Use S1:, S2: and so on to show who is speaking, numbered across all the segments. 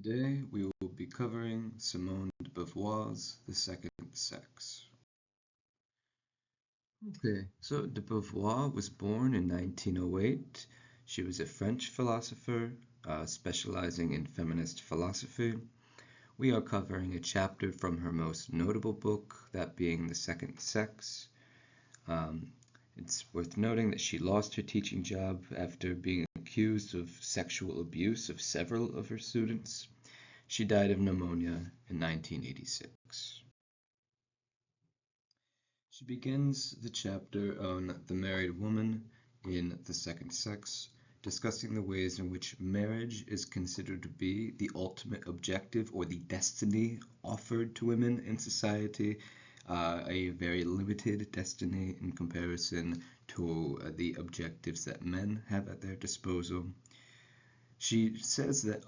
S1: Today we will be covering Simone de Beauvoir's The Second Sex. Okay, so de Beauvoir was born in 1908. She was a French philosopher specializing in feminist philosophy. We are covering a chapter from her most notable book, that being The Second Sex. Um, it's worth noting that she lost her teaching job after being accused of sexual abuse of several of her students. She died of pneumonia in 1986. She begins the chapter on the married woman in The Second Sex, discussing the ways in which marriage is considered to be the ultimate objective or the destiny offered to women in society, a very limited destiny in comparison to the objectives that men have at their disposal. She says that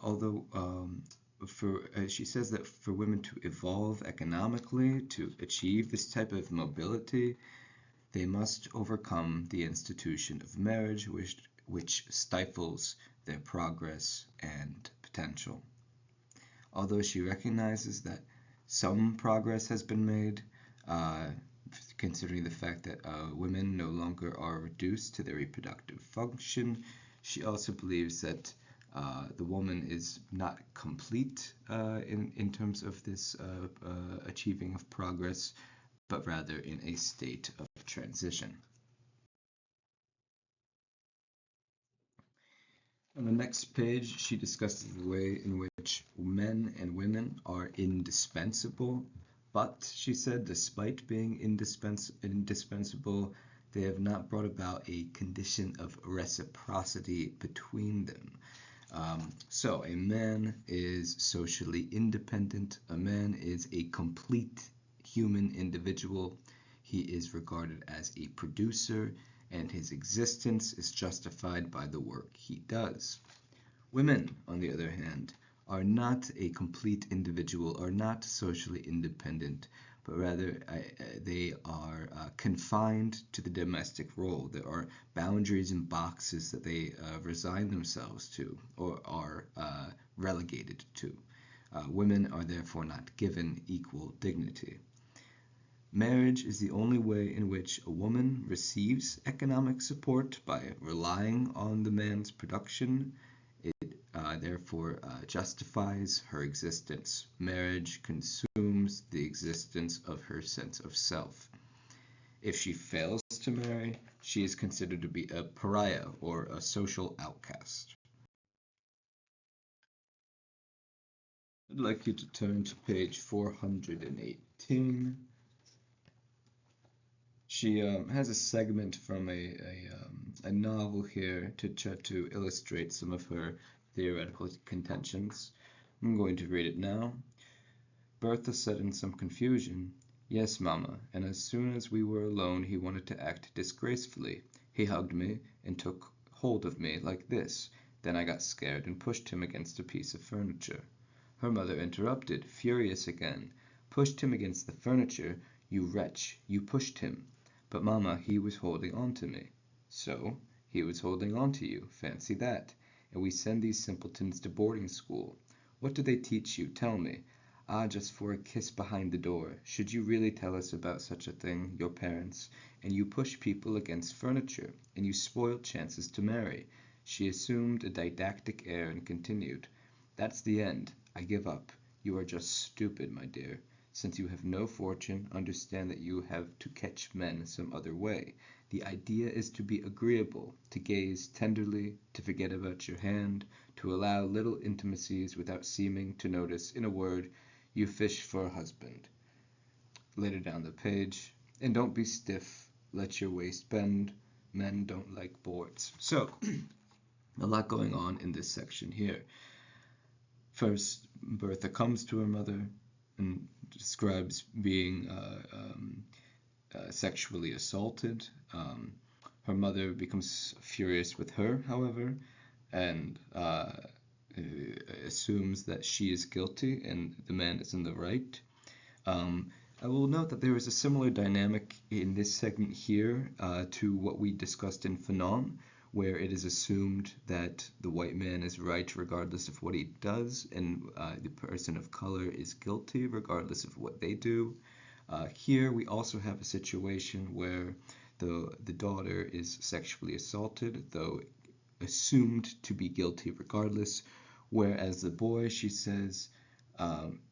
S1: for women to evolve economically, to achieve this type of mobility, they must overcome the institution of marriage, which stifles their progress and potential. Although she recognizes that some progress has been made, considering the fact that women no longer are reduced to their reproductive function, she also believes that the woman is not complete in terms of this achieving of progress, but rather in a state of transition. On the next page, she discusses the way in which men and women are indispensable, but she said, despite being indispensable, they have not brought about a condition of reciprocity between them. So a man is socially independent. A man is a complete human individual. He is regarded as a producer, and his existence is justified by the work he does. Women, on the other hand, are not a complete individual, are not socially independent, but rather they are confined to the domestic role. There are boundaries and boxes that they resign themselves to or are relegated to. Women are therefore not given equal dignity. Marriage is the only way in which a woman receives economic support by relying on the man's production. It therefore justifies her existence. Marriage consumes the existence of her sense of self. If she fails to marry, she is considered to be a pariah or a social outcast. I'd like you to turn to page 418. She has a segment from a novel here to try to illustrate some of her theoretical contentions. I'm going to read it now. Bertha said in some confusion, "Yes, Mamma, and as soon as we were alone he wanted to act disgracefully. He hugged me and took hold of me like this. Then I got scared and pushed him against a piece of furniture." Her mother interrupted, furious again. "Pushed him against the furniture? You wretch, you pushed him." "But, Mamma, he was holding on to me." "So? He was holding on to you. Fancy that. And we send these simpletons to boarding school. What do they teach you? Tell me. Ah, just for a kiss behind the door. Should you really tell us about such a thing, your parents? And you push people against furniture, and you spoil chances to marry." She assumed a didactic air and continued, "That's the end. I give up. You are just stupid, my dear. Since you have no fortune, understand that you have to catch men some other way. The idea is to be agreeable, to gaze tenderly, to forget about your hand, to allow little intimacies without seeming to notice. In a word, you fish for a husband." Later down the page, "And don't be stiff, let your waist bend. Men don't like boards." So, a lot going on in this section here. First, Bertha comes to her mother and describes being sexually assaulted. Her mother becomes furious with her, however, and assumes that she is guilty and the man is in the right. I will note that there is a similar dynamic in this segment here to what we discussed in Fanon, where it is assumed that the white man is right regardless of what he does, and the person of color is guilty regardless of what they do. Here we also have a situation where the daughter is sexually assaulted, though assumed to be guilty regardless, whereas the boy, she says,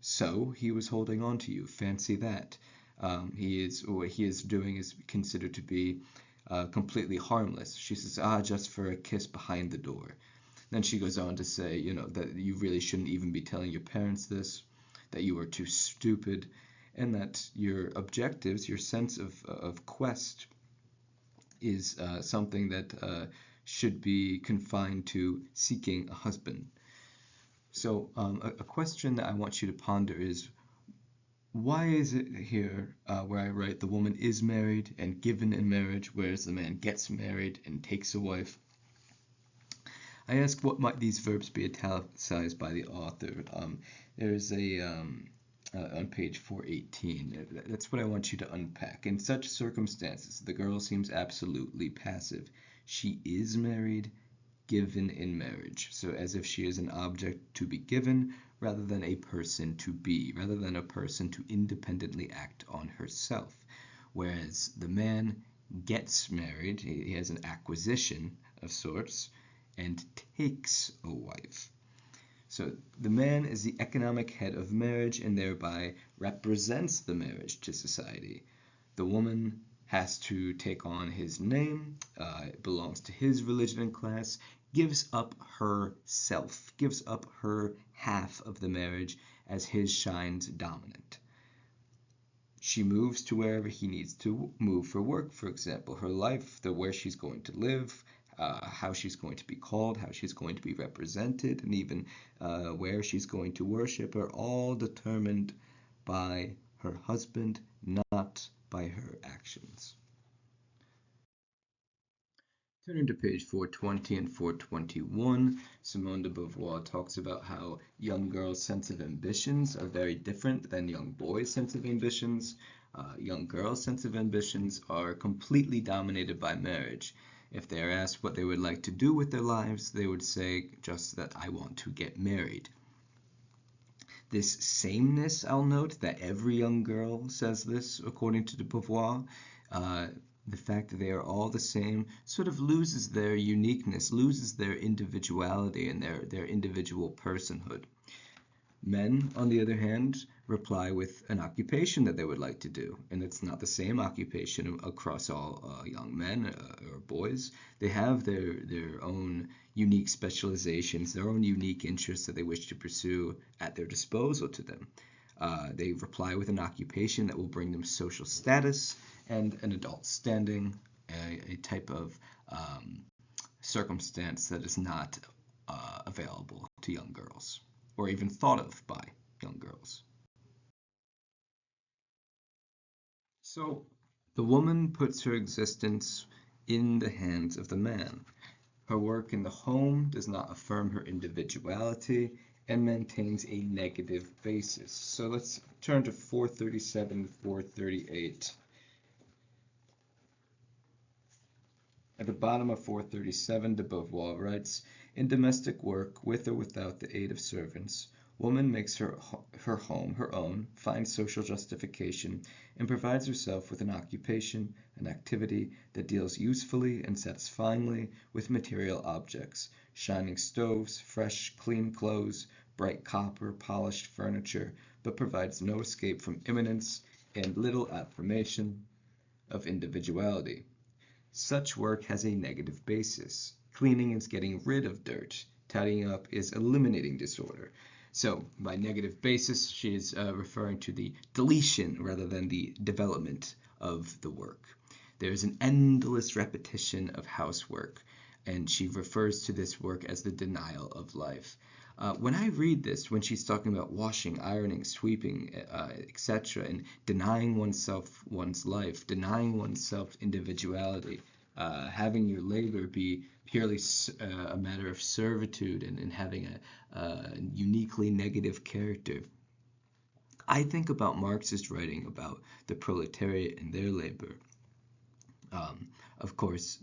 S1: so he was holding on to you, fancy that. What he is doing is considered to be completely harmless. She says, just for a kiss behind the door. Then she goes on to say, that you really shouldn't even be telling your parents this, that you are too stupid, and that your objectives, your sense of quest, is something that should be confined to seeking a husband. So a question that I want you to ponder is, why is it here where I write the woman is married and given in marriage, whereas the man gets married and takes a wife? I ask, what might these verbs be italicized by the author? There's on page 418. That's what I want you to unpack. In such circumstances, the girl seems absolutely passive. She is married, given in marriage. So as if she is an object to be given rather than a person to be, rather than a person to independently act on herself. Whereas the man gets married, he has an acquisition of sorts, and takes a wife. So the man is the economic head of marriage and thereby represents the marriage to society. The woman has to take on his name, belongs to his religion and class, gives up herself, gives up her half of the marriage as his shines dominant. She moves to wherever he needs to move for work, for example, her life, where she's going to live, how she's going to be called, how she's going to be represented, and even where she's going to worship are all determined by her husband, not by her actions. Turning to page 420 and 421, Simone de Beauvoir talks about how young girls' sense of ambitions are very different than young boys' sense of ambitions. Young girls' sense of ambitions are completely dominated by marriage. If they are asked what they would like to do with their lives, they would say just that I want to get married. This sameness, I'll note, that every young girl says this, according to de Beauvoir, the fact that they are all the same sort of loses their uniqueness, loses their individuality and their individual personhood. Men, on the other hand, reply with an occupation that they would like to do, and it's not the same occupation across all young men or boys. They have their own unique specializations, their own unique interests that they wish to pursue at their disposal to them. They reply with an occupation that will bring them social status and an adult standing, a type of circumstance that is not available to young girls, or even thought of by young girls. So the woman puts her existence in the hands of the man. Her work in the home does not affirm her individuality and maintains a negative basis. So let's turn to 437, 438. At the bottom of 437, de Beauvoir writes, in domestic work, with or without the aid of servants, woman makes her home her own, finds social justification, and provides herself with an occupation, an activity that deals usefully and satisfyingly with material objects, shining stoves, fresh, clean clothes, bright copper, polished furniture, but provides no escape from immanence and little affirmation of individuality. Such work has a negative basis. Cleaning is getting rid of dirt. Tidying up is eliminating disorder. So, by negative basis, she is referring to the deletion rather than the development of the work. There is an endless repetition of housework, and she refers to this work as the denial of life. When I read this, when she's talking about washing, ironing, sweeping, etc., and denying oneself one's life, denying oneself individuality, having your labor be purely a matter of servitude and having a uniquely negative character, I think about Marxist writing about the proletariat and their labor. Of course,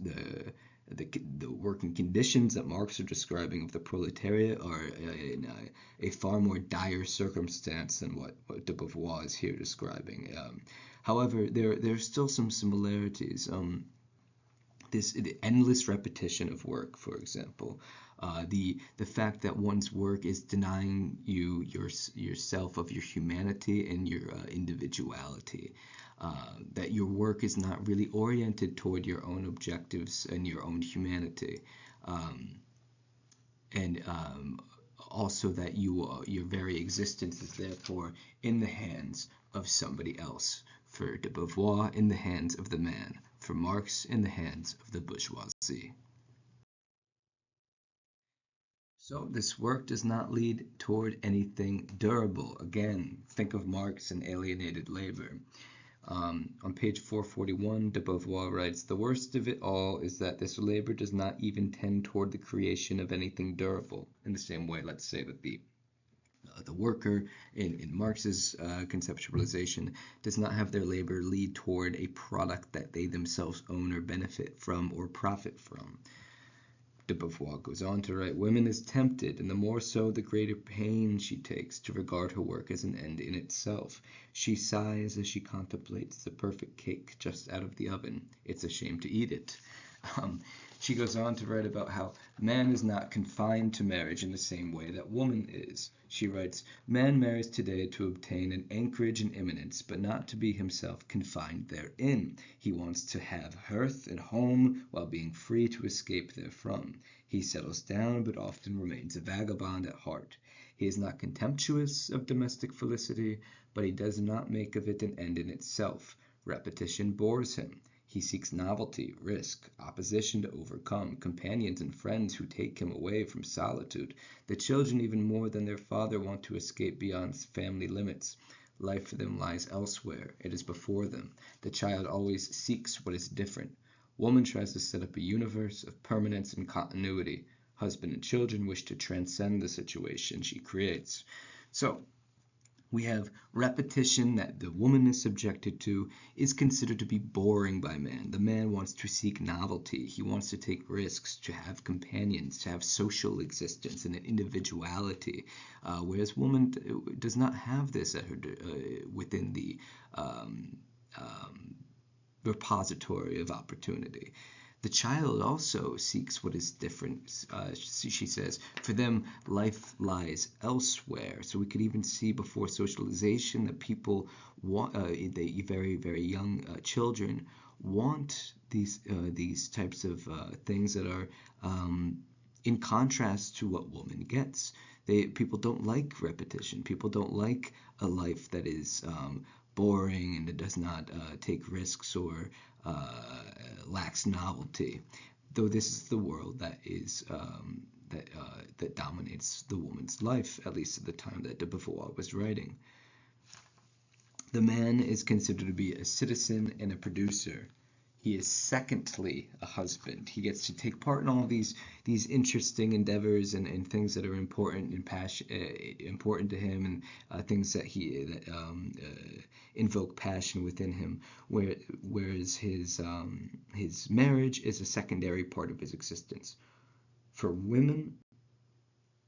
S1: the working conditions that Marx are describing of the proletariat are in a far more dire circumstance than what de Beauvoir is here describing. However, there's still some similarities. The endless repetition of work, for example, the fact that one's work is denying you yourself of your humanity and your individuality, that your work is not really oriented toward your own objectives and your own humanity, and also that your very existence is therefore in the hands of somebody else. For de Beauvoir, in the hands of the man. For Marx, in the hands of the bourgeoisie. So this work does not lead toward anything durable. Again, think of Marx and alienated labor. On page 441, de Beauvoir writes, "The worst of it all is that this labor does not even tend toward the creation of anything durable." In the same way, let's say that the worker in Marx's conceptualization does not have their labor lead toward a product that they themselves own or benefit from or profit from. De Beauvoir goes on to write, "Woman is tempted, and the more so the greater pain she takes to regard her work as an end in itself. She sighs as she contemplates the perfect cake just out of the oven. It's a shame to eat it." She goes on to write about how man is not confined to marriage in the same way that woman is. She writes, "Man marries today to obtain an anchorage and imminence, but not to be himself confined therein. He wants to have hearth and home while being free to escape therefrom. He settles down, but often remains a vagabond at heart. He is not contemptuous of domestic felicity, but he does not make of it an end in itself. Repetition bores him. He seeks novelty, risk, opposition to overcome, companions and friends who take him away from solitude. The children, even more than their father, want to escape beyond family limits. Life for them lies elsewhere. It is before them. The child always seeks what is different. Woman tries to set up a universe of permanence and continuity. Husband and children wish to transcend the situation she creates." So, we have repetition that the woman is subjected to is considered to be boring by man. The man wants to seek novelty. He wants to take risks, to have companions, to have social existence and an individuality, whereas woman does not have this at her, within the repository of opportunity. The child also seeks what is different. She says, for them, life lies elsewhere. So we could even see before socialization that people want, very, very young children want these types of things that are in contrast to what woman gets. People don't like repetition. People don't like a life that is boring and it does not take risks or lacks novelty, though this is the world that is that dominates the woman's life, at least at the time that de Beauvoir was writing. The man is considered to be a citizen and a producer. He is secondly a husband. He gets to take part in all these interesting endeavors and things that are important and important to him, and things that invoke passion within him. Whereas his marriage is a secondary part of his existence. For women,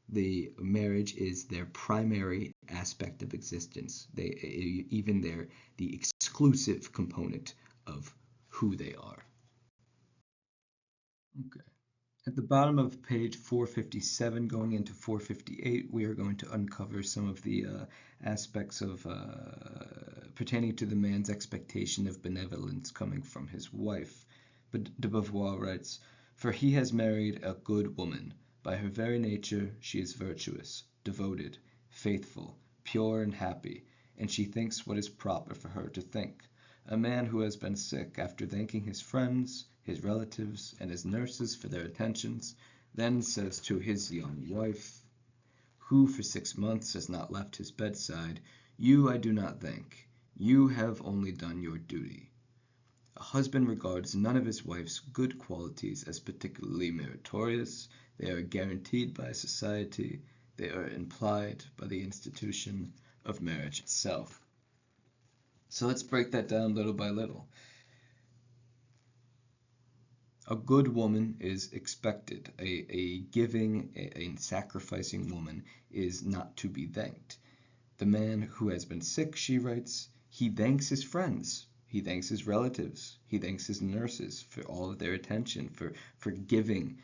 S1: the marriage is their primary aspect of existence. The exclusive component of who they are. Okay. At the bottom of page 457, going into 458, we are going to uncover some of the aspects of pertaining to the man's expectation of benevolence coming from his wife. But de Beauvoir writes, "For he has married a good woman. By her very nature she is virtuous, devoted, faithful, pure and happy, and she thinks what is proper for her to think. A man who has been sick, after thanking his friends, his relatives, and his nurses for their attentions, then says to his young wife, who for 6 months has not left his bedside, 'You I do not thank. You have only done your duty.' A husband regards none of his wife's good qualities as particularly meritorious. They are guaranteed by society. They are implied by the institution of marriage itself." So let's break that down little by little. A good woman is expected. A giving, a sacrificing woman is not to be thanked. The man who has been sick, she writes, he thanks his friends, he thanks his relatives, he thanks his nurses for all of their attention, for giving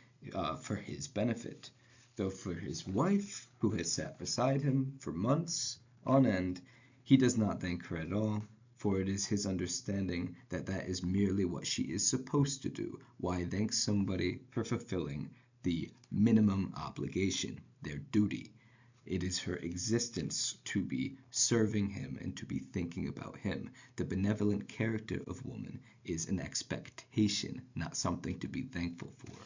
S1: for his benefit. Though for his wife, who has sat beside him for months on end, he does not thank her at all, for it is his understanding that that is merely what she is supposed to do. Why thank somebody for fulfilling the minimum obligation, their duty? It is her existence to be serving him and to be thinking about him. The benevolent character of woman is an expectation, not something to be thankful for.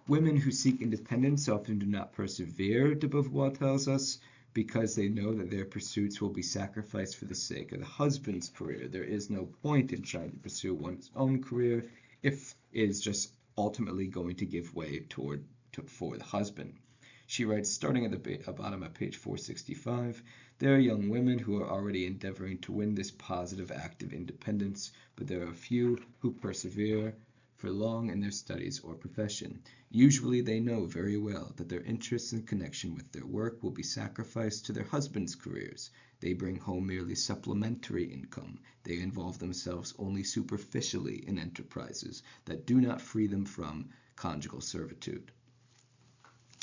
S1: Women who seek independence often do not persevere, de Beauvoir tells us, because they know that their pursuits will be sacrificed for the sake of the husband's career. There is no point in trying to pursue one's own career if it is just ultimately going to give way for the husband. She writes, starting at the bottom of page 465, there are young women who are already endeavoring to win this positive act of independence, but there are few who persevere for long in their studies or profession. Usually they know very well that their interests in connection with their work will be sacrificed to their husbands' careers. They bring home merely supplementary income. They involve themselves only superficially in enterprises that do not free them from conjugal servitude.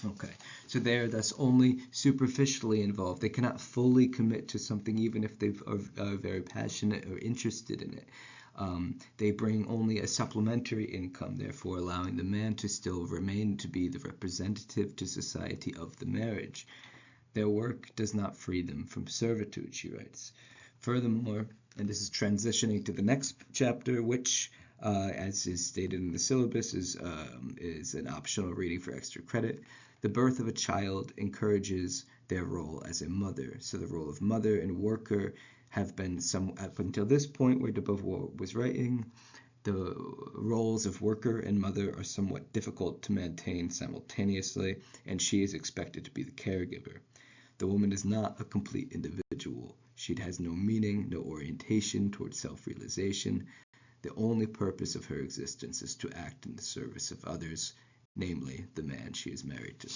S1: Okay, so they are thus only superficially involved. They cannot fully commit to something even if they are very passionate or interested in it. They bring only a supplementary income, therefore allowing the man to still remain to be the representative to society of the marriage. Their work does not free them from servitude, she writes. Furthermore, and this is transitioning to the next chapter, which, as is stated in the syllabus, is an optional reading for extra credit. The birth of a child encourages their role as a mother. So the role of mother and worker have been up until this point where de Beauvoir was writing, the roles of worker and mother are somewhat difficult to maintain simultaneously, and she is expected to be the caregiver. The woman is not a complete individual. She has no meaning, no orientation towards self-realization. The only purpose of her existence is to act in the service of others, namely the man she is married to.